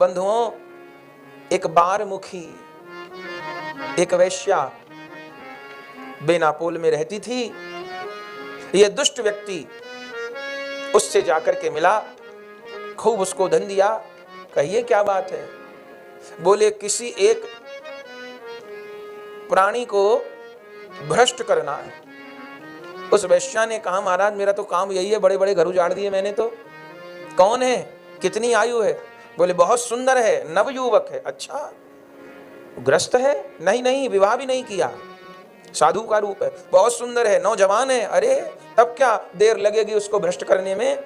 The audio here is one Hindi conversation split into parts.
बंधुओं, एक बारमुखी एक वेश्या बेनापोल में रहती थी। यह दुष्ट व्यक्ति उससे जाकर के मिला, खूब उसको धन दिया। कहिए क्या बात है? बोले किसी एक प्राणी को भ्रष्ट करना है। उस वेश्या ने कहा महाराज मेरा तो काम यही है, बड़े बड़े घर उजाड़ दिए मैंने तो। कौन है? कितनी आयु है? बोले बहुत सुंदर है, नवयुवक है। अच्छा, ग्रस्त है? नहीं नहीं, विवाह भी नहीं किया, साधु का रूप है, बहुत सुंदर है, नौजवान है। अरे तब क्या देर लगेगी उसको भ्रष्ट करने में?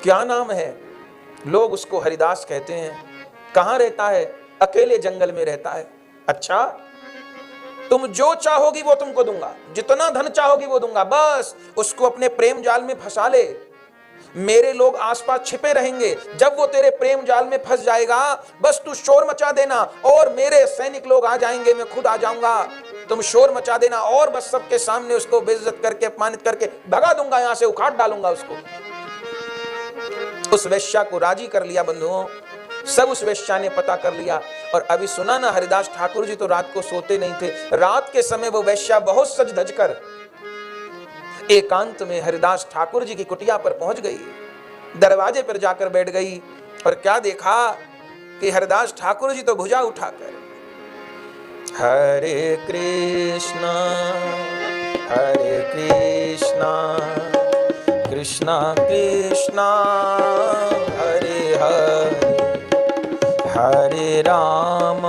क्या नाम है? लोग उसको हरिदास कहते हैं। कहाँ रहता है? अकेले जंगल में रहता है। अच्छा, तुम जो चाहोगी वो तुमको दूंगा, जितना धन चाहोगी वो दूंगा, बस उसको अपने प्रेम जाल में फंसा ले। मेरे लोग आसपास छिपे रहेंगे, जब वो तेरे प्रेम जाल में फंस जाएगा बस तू शोर मचा देना और मेरे सैनिक लोग आ जाएंगे, मैं खुद आ जाऊंगा। तुम शोर मचा देना और बस सबके सामने उसको बेइज्जत करके अपमानित करके भगा दूंगा, यहां से उखाड़ डालूंगा उसको। उस वेश्या को राजी कर लिया बंधुओं। सब उस वेश्या ने पता कर लिया। और अभी सुना ना, हरिदास ठाकुर जी तो रात को सोते नहीं थे। रात के समय वो वेश्या बहुत सज धज कर एकांत में हरिदास ठाकुर जी की कुटिया पर पहुंच गई। दरवाजे पर जाकर बैठ गई और क्या देखा कि हरिदास ठाकुर जी तो भुजा उठाकर हरे कृष्णा कृष्णा कृष्णा हरे हरे, हरे राम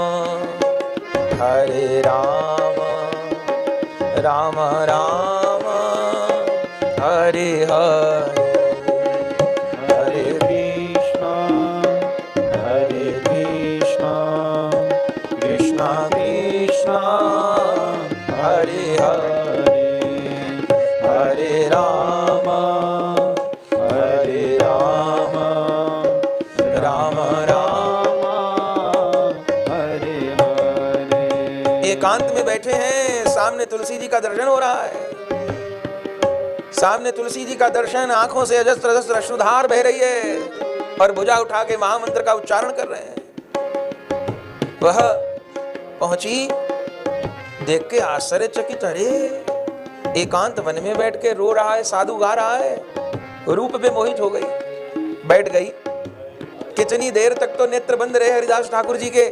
राम राम हरे हरे, हरे कृष्णा कृष्णा कृष्णा हरे हरे, हरे राम राम राम हरे हरे। एकांत में बैठे हैं, सामने तुलसी जी का दर्शन हो रहा है। सामने तुलसी जी का दर्शन, आंखों से अजस्त्र अजस्त्र अश्रुधार बह रही है और भुजा उठा के महामंत्र का उच्चारण कर रहे हैं। वह पहुंची, देख के आश्चर्यचकित, अरे एकांत वन में बैठ के रो रहा है, साधु गा रहा है। रूप पे मोहित हो गई, बैठ गई। कितनी देर तक तो नेत्र बंद रहे हरिदास ठाकुर जी के।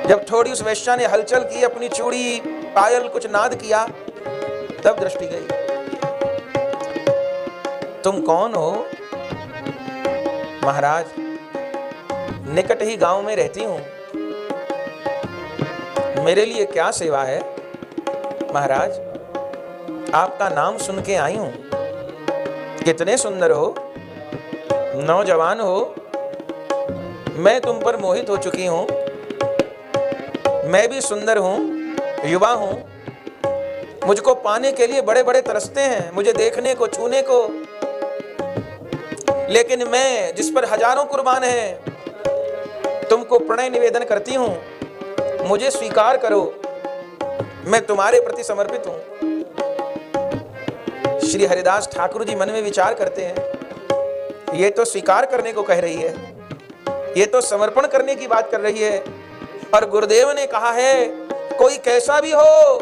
जब थोड़ी उस वेश्या ने हलचल की, अपनी चूड़ी पायल कुछ नाद किया, तब दृष्टि गई। तुम कौन हो? महाराज निकट ही गांव में रहती हूं, मेरे लिए क्या सेवा है? महाराज आपका नाम सुन के आई हूं। कितने सुंदर हो, नौजवान हो, मैं तुम पर मोहित हो चुकी हूं। मैं भी सुंदर हूं, युवा हूं, मुझको पाने के लिए बड़े बड़े तरसते हैं, मुझे देखने को, छूने को। लेकिन मैं जिस पर हजारों कुर्बान हैं, तुमको प्रणय निवेदन करती हूं, मुझे स्वीकार करो, मैं तुम्हारे प्रति समर्पित हूं। श्री हरिदास ठाकुर जी मन में विचार करते हैं, ये तो स्वीकार करने को कह रही है, ये तो समर्पण करने की बात कर रही है। और गुरुदेव ने कहा है कोई कैसा भी हो,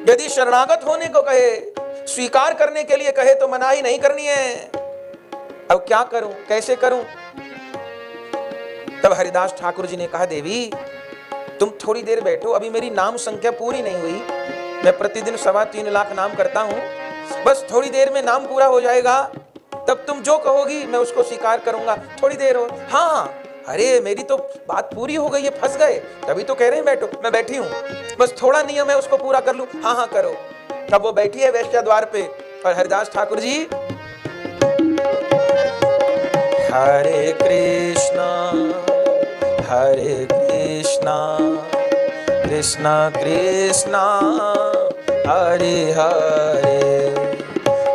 यदि शरणागत होने को कहे, स्वीकार करने के लिए कहे तो मनाही नहीं करनी है। अब क्या करूं, कैसे करूं? तब हरिदास ठाकुर जी ने कहा, देवी तुम थोड़ी देर बैठो, अभी मेरी नाम संख्या पूरी नहीं हुई। मैं प्रतिदिन 3.25 लाख नाम करता हूं, बस थोड़ी देर में नाम पूरा हो जाएगा, तब तुम जो कहोगी मैं उसको स्वीकार करूंगा। थोड़ी देर हो। हाँ, अरे मेरी तो बात पूरी हो गई है, फंस गए, तभी तो कह रहे हैं बैठो। मैं बैठी हूँ, बस थोड़ा नियम है उसको पूरा कर लूं। हाँ हाँ करो। तब वो बैठी है वेश्या द्वार पे और हरिदास ठाकुर जी हरे कृष्णा कृष्णा कृष्णा हरे हरे,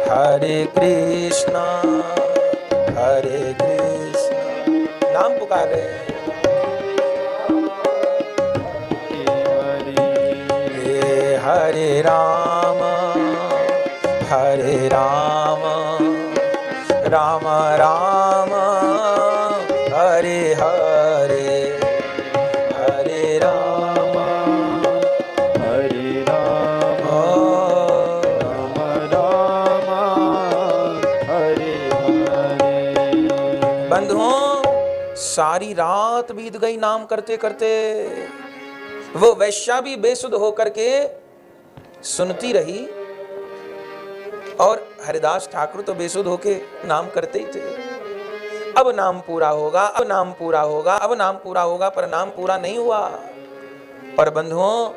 हरे कृष्णा नाम पुकार रहे हैं। हरे राम राम राम हरे हरे हरे राम हरे राम राम राम हरे हरे। बंधुओं, सारी रात बीत गई नाम करते करते। वो वैश्या भी बेसुध होकर के सुनती रही और हरिदास ठाकुर तो बेसुध होके नाम करते ही थे। अब नाम पूरा होगा, अब नाम पूरा होगा, अब नाम पूरा होगा, पर नाम पूरा नहीं हुआ। पर बंधुओं,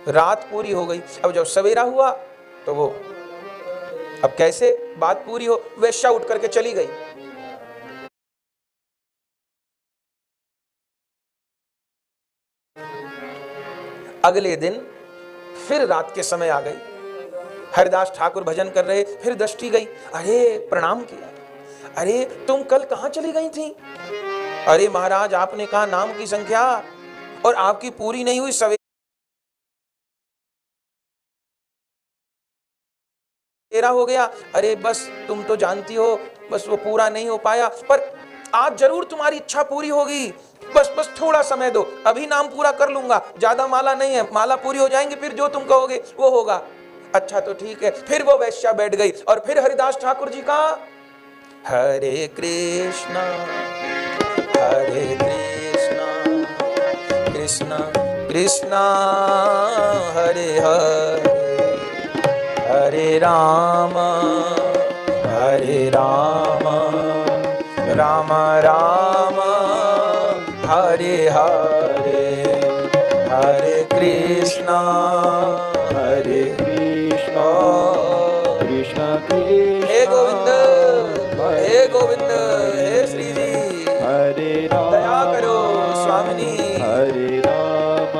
रात पूरी हो गई। अब जब सवेरा हुआ तो वो अब कैसे बात पूरी हो? वेश्या उठ करके चली गई। अगले दिन फिर रात के समय आ गई। हरिदास ठाकुर भजन कर रहे, फिर दृष्टि गई। अरे प्रणाम किया। अरे तुम कल कहां चली गई थी? अरे महाराज, आपने कहा नाम की संख्या और आपकी पूरी नहीं हुई। सवेरा हो गया। अरे बस तुम तो जानती हो, बस वो पूरा नहीं हो पाया, पर आज जरूर तुम्हारी इच्छा पूरी होगी। बस बस थोड़ा समय दो, अभी नाम पूरा कर लूंगा। ज्यादा माला नहीं है, माला पूरी हो जाएंगी, फिर जो तुम कहोगे वो होगा। अच्छा तो ठीक है। फिर वो वैश्या बैठ गई और फिर हरिदास ठाकुर जी का हरे कृष्णा कृष्णा कृष्णा हरे हरे हरे राम राम राम हरे हरे हरे कृष्णा कृष्ण कृष्ण हे गोविंद, हे गोविंद, हे श्री जी, हरे राम दया करो स्वामिनी। हरे राम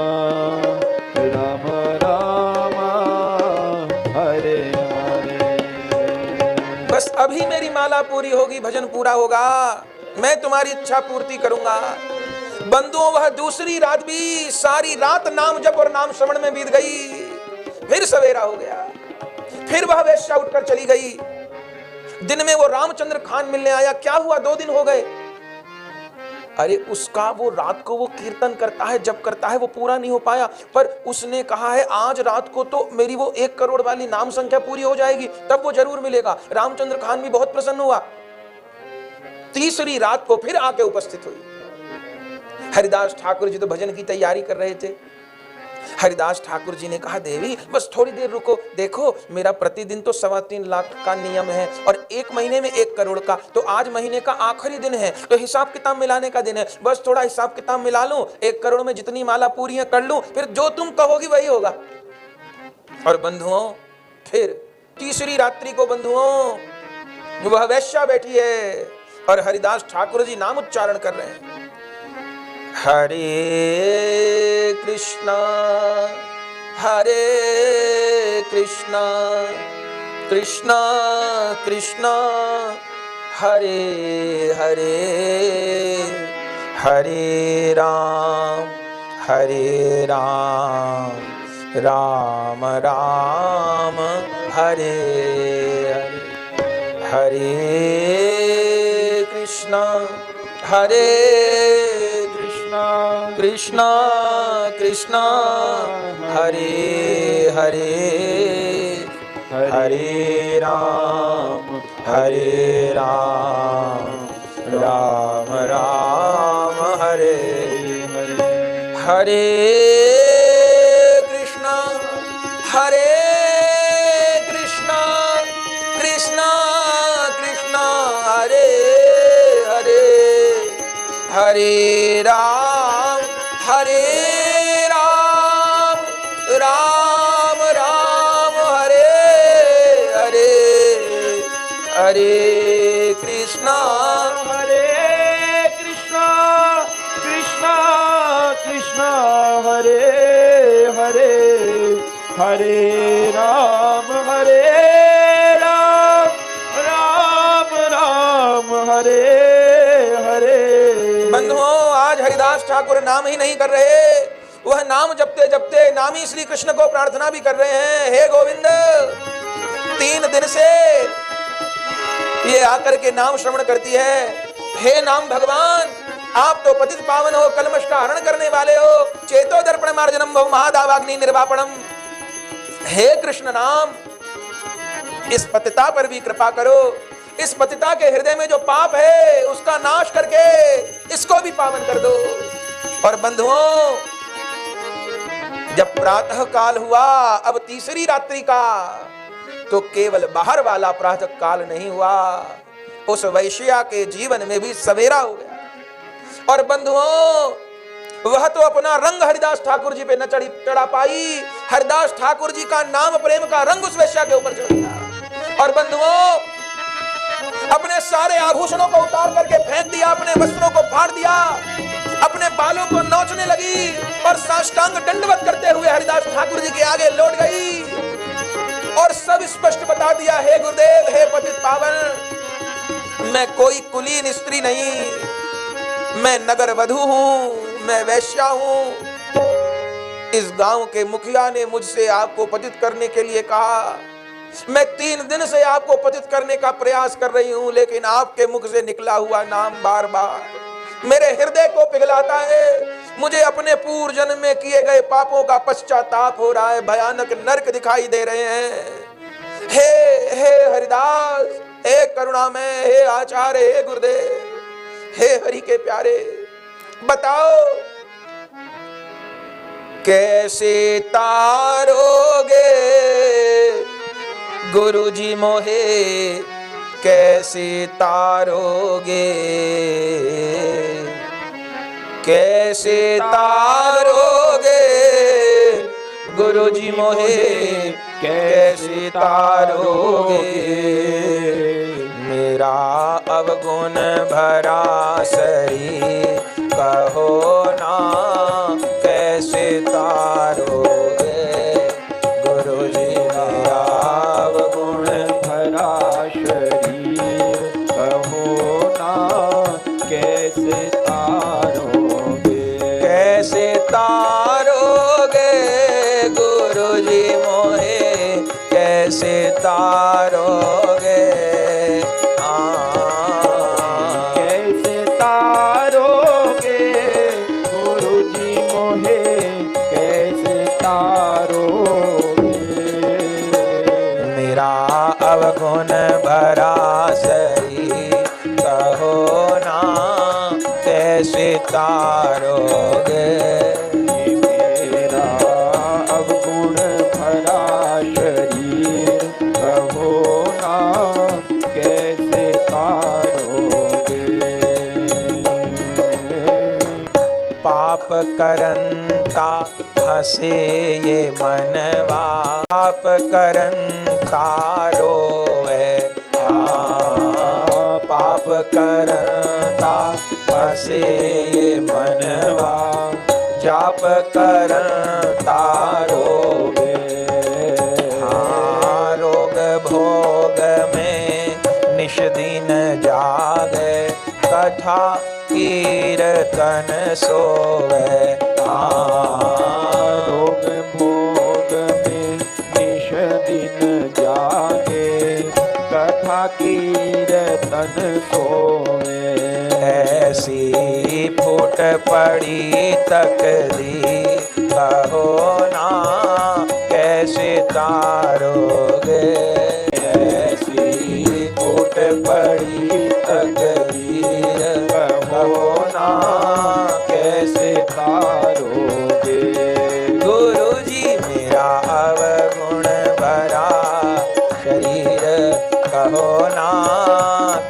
राम राम हरे हरे। बस अभी मेरी माला पूरी होगी, भजन पूरा होगा, मैं तुम्हारी इच्छा पूर्ति करूंगा। बंधुओं, वह दूसरी रात भी सारी रात नाम जप और नाम श्रवण में बीत गई। फिर सवेरा हो गया, फिर वह वेश्या उठकर चली गई। दिन में वो रामचंद्र खान मिलने आया। क्या हुआ? 2 दिन हो गए। अरे उसका वो रात को वो कीर्तन करता है, जप करता है, वो पूरा नहीं हो पाया। पर उसने कहा है आज रात को तो मेरी वो 1 करोड़ वाली नाम संख्या पूरी हो जाएगी, तब वो जरूर मिलेगा। रामचंद्र खान भी बहुत प्रसन्न हुआ। तीसरी रात को फिर आके उपस्थित हुई। हरिदास ठाकुर जी तो भजन की तैयारी कर रहे थे। हरिदास ठाकुर जी ने कहा देवी बस थोड़ी देर रुको, देखो मेरा प्रतिदिन तो 3.25 लाख का नियम है और 1 महीने में 1 करोड़ का, तो आज महीने का आखिरी दिन है, तो हिसाब किताब मिलाने का दिन है। बस थोड़ा हिसाब किताब मिला लूं, 1 करोड़ में जितनी माला पूरी है कर लूं, फिर जो तुम कहोगी वही होगा। और बंधुओं, फिर तीसरी रात्रि को बंधुओं वह वैश्या बैठी है और हरिदास ठाकुर जी नाम उच्चारण कर रहे हैं। हरे कृष्णा कृष्णा कृष्णा हरे हरे हरे राम राम राम हरे हरे हरे कृष्णा कृष्णा कृष्णा हरे हरे हरे राम राम राम हरे हरे हरे कृष्णा कृष्णा कृष्णा हरे हरे हरे राम राम राम हरे हरे हरे कृष्णा कृष्णा कृष्णा हरे हरे हरे राम राम राम हरे हरे। बंधुओं, आज हरिदास ठाकुर नाम ही नहीं कर रहे, वह नाम जपते जपते नामी श्री कृष्ण को प्रार्थना भी कर रहे हैं। हे गोविंद, 3 दिन से ये आकर के नाम श्रवण करती है। हे नाम भगवान, आप तो पतित पावन हो, कलमश का हरण करने वाले हो। चेतो दर्पण मार्जनम भव महादावाग्नि निर्वापणम। हे कृष्ण नाम, इस पतिता पर भी कृपा करो। इस पतिता के हृदय में जो पाप है उसका नाश करके इसको भी पावन कर दो। और बंधुओं, जब प्रातः काल हुआ, अब तीसरी रात्रि का, तो केवल बाहर वाला प्रातः काल नहीं हुआ, उस वैश्या के जीवन में भी सवेरा हो गया। और बंधुओं, वह तो अपना रंग हरिदास ठाकुर जी पे न चढ़ा पाई। हरिदास ठाकुर जी का नाम प्रेम का रंग उस वैश्या के ऊपर चढ़ गया। और बंधुओं, अपने सारे आभूषणों को उतार करके फेंक दिया, अपने वस्त्रों को फाड़ दिया, अपने बालों को नोचने लगी और साष्टांग दंडवत करते हुए हरिदास ठाकुर जी के आगे लौट गई और सब स्पष्ट बता दिया, हे गुरुदेव, हे पतित पावन, मैं कोई कुलीन स्त्री नहीं, मैं नगर वधू हूं, मैं वैश्या हूं। इस गांव के मुखिया ने मुझसे आपको पतित करने के लिए कहा। मैं 3 दिन से आपको पतित करने का प्रयास कर रही हूं, लेकिन आपके मुख से निकला हुआ नाम बार बार मेरे हृदय को पिघलाता है। मुझे अपने पूर्व जन्म में किए गए पापों का पश्चाताप हो रहा है, भयानक नरक दिखाई दे रहे हैं। हे हरिदास, हे करुणामय, हे आचार्य, हे गुरुदेव, हे हरि के प्यारे, बताओ कैसे तारोगे गुरुजी मोहे, कैसे तारोगे, कैसे तारोगे गुरुजी मोहे, कैसे तारोगे। मेरा अवगुण भरा शरीर कहो ना, कैसे तारोगे गुरुजी। मेरा अवगुण भरा शरीर कहो ना, कैसे तारोगे, कैसे तारोगे गुरुजी मोहे, कैसे तारोगे। कैसे तारोगे गुरुजी मोहे, कैसे तारोगे। मेरा अवगुण भरा शरीर कहो ना, कैसे तारोगे। मेरा अवगुण भरा शरीर कहो ना, कैसे तारोगे। पाप करंता हंसे ये मनवा, पाप करंता रोवे, पाप करंता हंसे ये मनवा, जाप करंता रोवे। रोग भोग में निश दिन जागे, कथा कीर्तन सोवे। रोग भोग में निश दिन जागे, कथा कीर्तन सोवे। ऐसी फूट पड़ी तकदीर कहो ना, कैसे तारोगे। ऐसी फूट पड़ी तकदीर कहो ना, कैसे तारोगे। गुरुजी, मेरा अवगुण भरा शरीर कहो ना,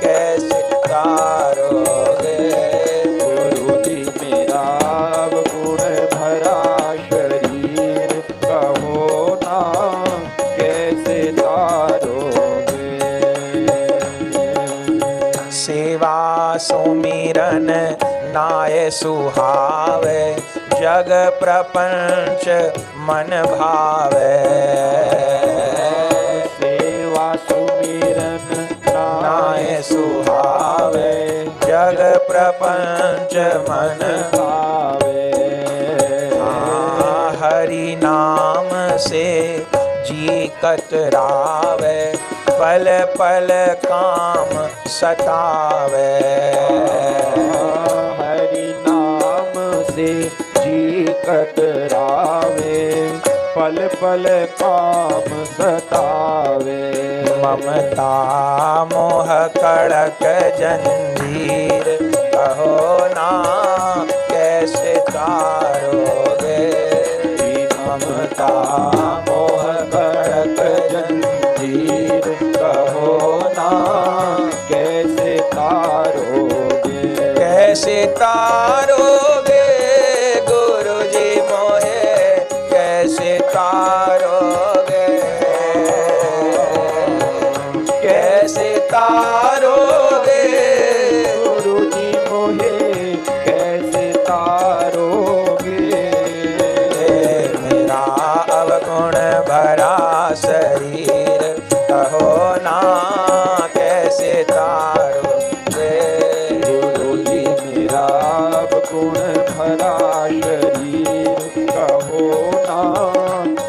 कैसे तारोगे। गुरुजी, मेरा अवगुण भरा शरीर कहो ना, कैसे तारोगे। सेवा सुमिरन नाय सुहावे, जग प्रपंच मन भावे। सेवा सुमिरन नाय सुहावे, जग प्रपंच मन भावे। हरि नाम से जी कतरावे, पल पल काम सतावे। हरि से जी कतरावे, पल पल काम सतावे। ममता मोह कड़क जंजीर, कहो ना कैसे तारोगे। ममता मोह कड़क जंजीर, कहो ना कैसे तारोगे। कैसे तारोगे गुरुजी मोहे, कैसे तारोगे, कैसे तारोगे गुरुजी मोहे, कैसे तारोगे। मेरा अवगुण भरा शरीर, कहो ना कैसे तारोगे। गुरुजी मेरा अवगुण भरा शरीर, कहो ना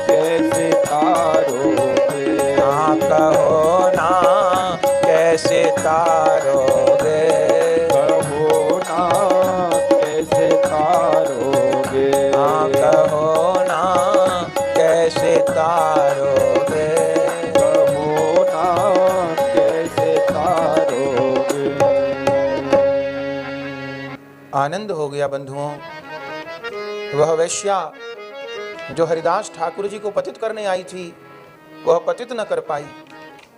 कैसे तारोगे। हाँ कहो ना कैसे तारोगे। कहो ना कैसे तारोगे। हाँ कहो ना कैसे तारोगे। कहो ना कैसे तारोगे। आनंद हो गया बंधुओं। वह वेश्या जो हरिदास ठाकुर जी को पतित करने आई थी, वह पतित न कर पाई,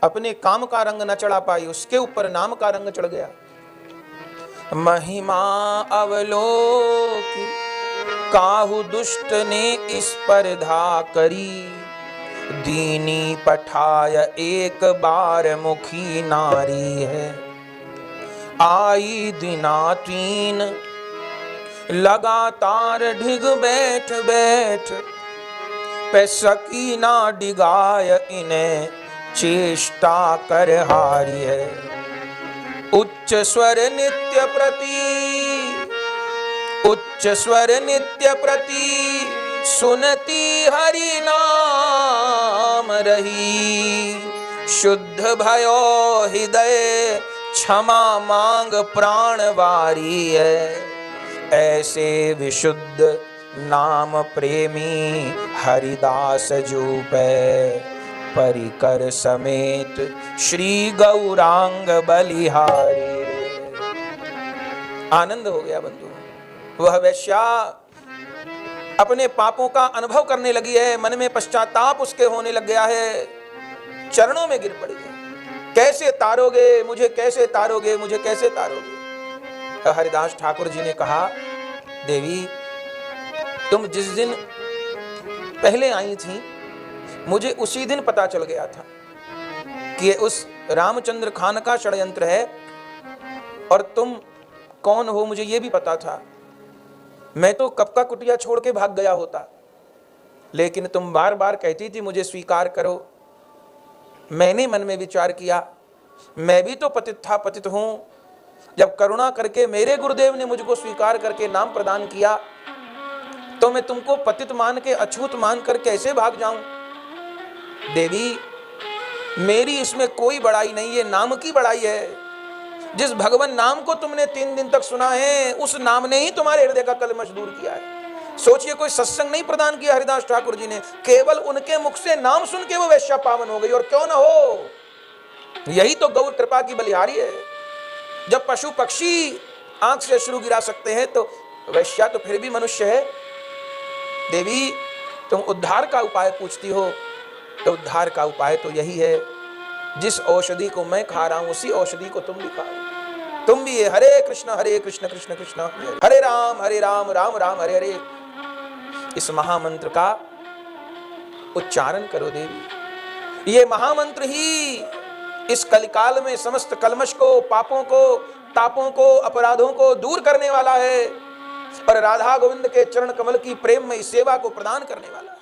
अपने काम का रंग न चढ़ा पाई, उसके ऊपर नाम का रंग चढ़ गया। महिमा अवलोकी काहू दुष्ट ने स्पर्धा करी, दीनी पठाय एक बार मुखी नारी है। आई दिना तीन लगातार ढिग बैठ बैठ, पे सकी ना डिगाय इन्हें चेष्टा कर हारी है। उच्च स्वर नित्य प्रति, उच्च स्वर नित्य प्रति, सुनती हरि नाम रही। शुद्ध भयो हृदय क्षमा मांग प्राण वारी है। ऐसे विशुद्ध नाम प्रेमी हरिदास जूपै, परिकर समेत श्री गौरांग बलिहारी। आनंद हो गया बंधु। वह वेश्या अपने पापों का अनुभव करने लगी है, मन में पश्चाताप उसके होने लग गया है, चरणों में गिर पड़ी है। कैसे तारोगे मुझे, कैसे तारोगे मुझे, कैसे तारोगे। हरिदास ठाकुर जी ने कहा, देवी तुम जिस दिन पहले आई थी, मुझे उसी दिन पता चल गया था कि ये उस रामचंद्र खान का षड्यंत्र है, और तुम कौन हो मुझे ये भी पता था। मैं तो कब का कुटिया छोड़ के भाग गया होता, लेकिन तुम बार बार कहती थी मुझे स्वीकार करो। मैंने मन में विचार किया, मैं भी तो पतित था, पतित हूं। जब करुणा करके मेरे गुरुदेव ने मुझको स्वीकार करके नाम प्रदान किया, तो मैं तुमको पतित मान के, अछूत मान कर कैसे भाग जाऊं। देवी मेरी इसमें कोई बड़ाई नहीं है, नाम की बड़ाई है। जिस भगवान नाम को तुमने 3 दिन तक सुना है, उस नाम ने ही तुम्हारे हृदय का कलमश दूर किया है। सोचिए, कोई सत्संग नहीं प्रदान किया हरिदास ठाकुर जी ने, केवल उनके मुख से नाम सुन के वो वैश्या पावन हो गई। और क्यों ना हो, यही तो गौ कृपा की बलिहारी है। जब पशु पक्षी आंख से अश्रु गिरा सकते हैं, तो वैश्या तो फिर भी मनुष्य है। देवी तुम उद्धार का उपाय पूछती हो, तो उद्धार का उपाय तो यही है, जिस औषधि को मैं खा रहा हूं उसी औषधि को तुम भी खाओ। तुम भी ये हरे कृष्ण कृष्ण कृष्ण हरे राम राम राम हरे हरे, इस महामंत्र का उच्चारण करो देवी। ये महामंत्र ही इस कलिकाल में समस्त कलमश को, पापों को, तापों को, अपराधों को दूर करने वाला है, और राधा गोविंद के चरण कमल की प्रेम में सेवा को प्रदान करने वाला है।